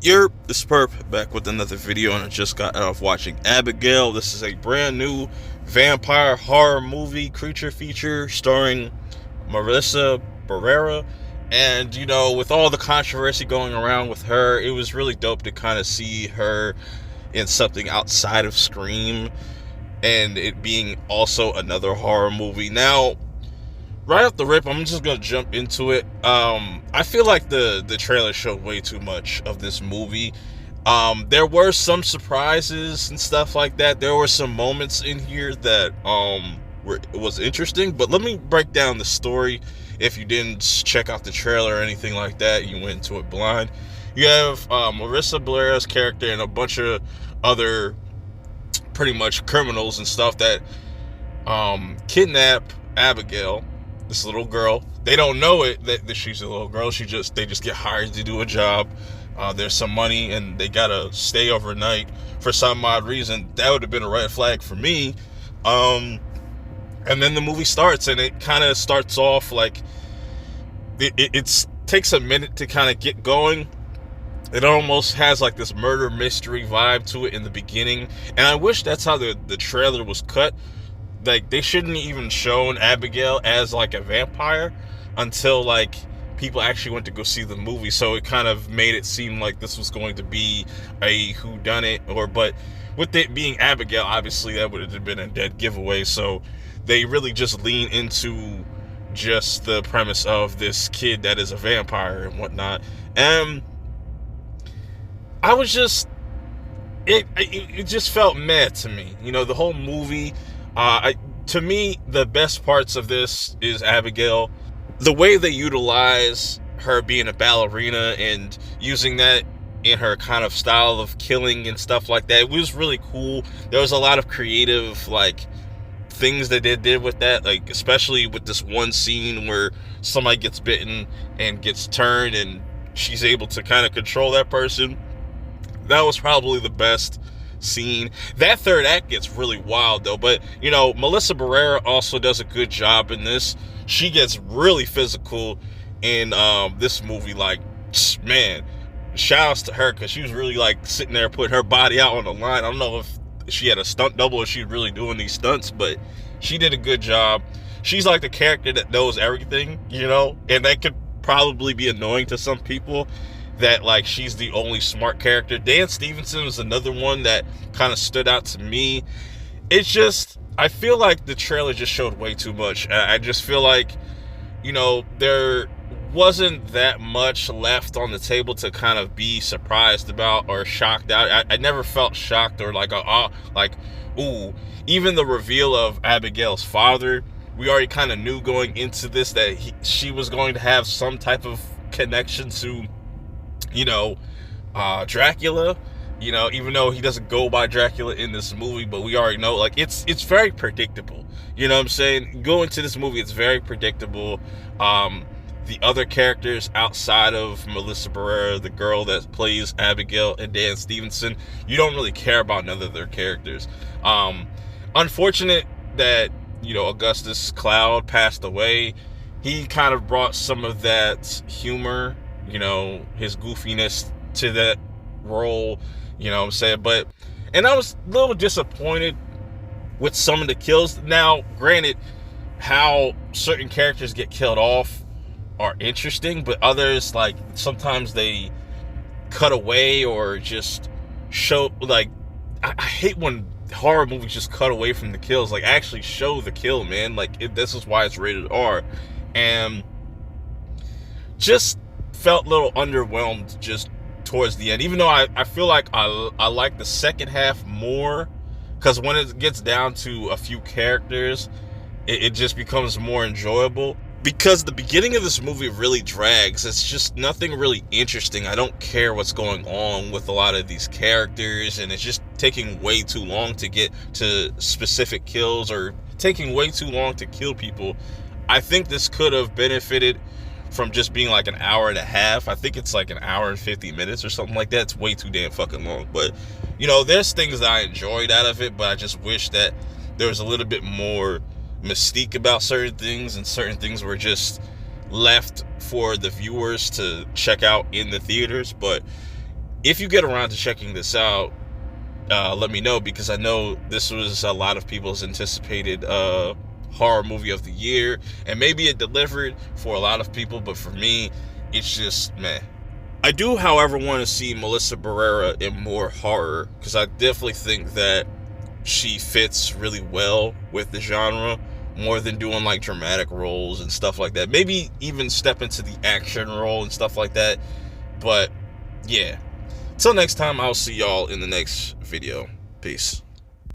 This is Perp back with another video, and I just got out of watching Abigail. This is a brand new vampire horror movie creature feature starring Melissa Barrera. And with all the controversy going around with her, it was really dope to kind of see her in something outside of Scream and it being also another horror movie. Now, right off the rip, I'm just gonna jump into it. I feel like the trailer showed way too much of this movie. There were some surprises and stuff like that. There were some moments in here that was interesting. But let me break down the story. If you didn't check out the trailer or anything like that, you went into it blind. You have Marissa Blair's character and a bunch of other pretty much criminals and stuff that kidnap Abigail, this little girl. They don't know it that she's a little girl. They just get hired to do a job. There's some money and they gotta stay overnight for some odd reason. That would have been a red flag for me. And then the movie starts, and it kind of starts off like it takes a minute to kind of get going. It almost has like this murder mystery vibe to it in the beginning, and I wish that's how the trailer was cut. Like, they shouldn't even shown Abigail as like a vampire until like people actually went to go see the movie. So it kind of made it seem like this was going to be a whodunit, but with it being Abigail, obviously that would have been a dead giveaway. So they really just lean into just the premise of this kid that is a vampire and whatnot. And I was just it just felt meh to me. The whole movie. To me, the best parts of this is Abigail. The way they utilize her being a ballerina and using that in her kind of style of killing and stuff like that, it was really cool. There was a lot of creative things that they did with that, especially with this one scene where somebody gets bitten and gets turned and she's able to kind of control that person. That was probably the best scene. That third act gets really wild though, but Melissa Barrera also does a good job in this. She gets really physical in this movie. Man, shout outs to her, because she was really sitting there putting her body out on the line. I don't know if she had a stunt double or she's really doing these stunts, but she did a good job. She's like the character that knows everything, and that could probably be annoying to some people, that she's the only smart character. Dan Stevenson is another one that kind of stood out to me. It's just, I feel like the trailer just showed way too much. I just feel like, there wasn't that much left on the table to kind of be surprised about or shocked out. I never felt shocked or ooh. Even the reveal of Abigail's father, we already kind of knew going into this that she was going to have some type of connection to Dracula, even though he doesn't go by Dracula in this movie, but we already know, it's very predictable. You know what I'm saying? Going to this movie, it's very predictable. The other characters outside of Melissa Barrera, the girl that plays Abigail, and Dan Stevenson, you don't really care about none of their characters. Unfortunate that, Augustus Cloud passed away. He kind of brought some of that humor, his goofiness to that role, what I'm saying? And I was a little disappointed with some of the kills. Now, granted, how certain characters get killed off are interesting, but others, sometimes they cut away or just show, I hate when horror movies just cut away from the kills, actually show the kill, man. This is why it's rated R. And just felt a little underwhelmed just towards the end, even though I feel like I like the second half more, because when it gets down to a few characters, it just becomes more enjoyable. Because the beginning of this movie really drags. It's just nothing really interesting. I don't care what's going on with a lot of these characters, and it's just taking way too long to get to specific kills, or taking way too long to kill people. I think this could have benefited from just being an hour and a half. I think it's an hour and 50 minutes or something like that. It's way too damn fucking long. But, there's things that I enjoyed out of it, but I just wish that there was a little bit more mystique about certain things, and certain things were just left for the viewers to check out in the theaters. But If you get around to checking this out, let me know, because I know this was a lot of people's anticipated horror movie of the year, and maybe it delivered for a lot of people, but for me, it's just meh. I do, however, want to see Melissa Barrera in more horror, because I definitely think that she fits really well with the genre, more than doing like dramatic roles and stuff like that. Maybe even step into the action role and stuff like that. But yeah, till next time, I'll see y'all in the next video. Peace.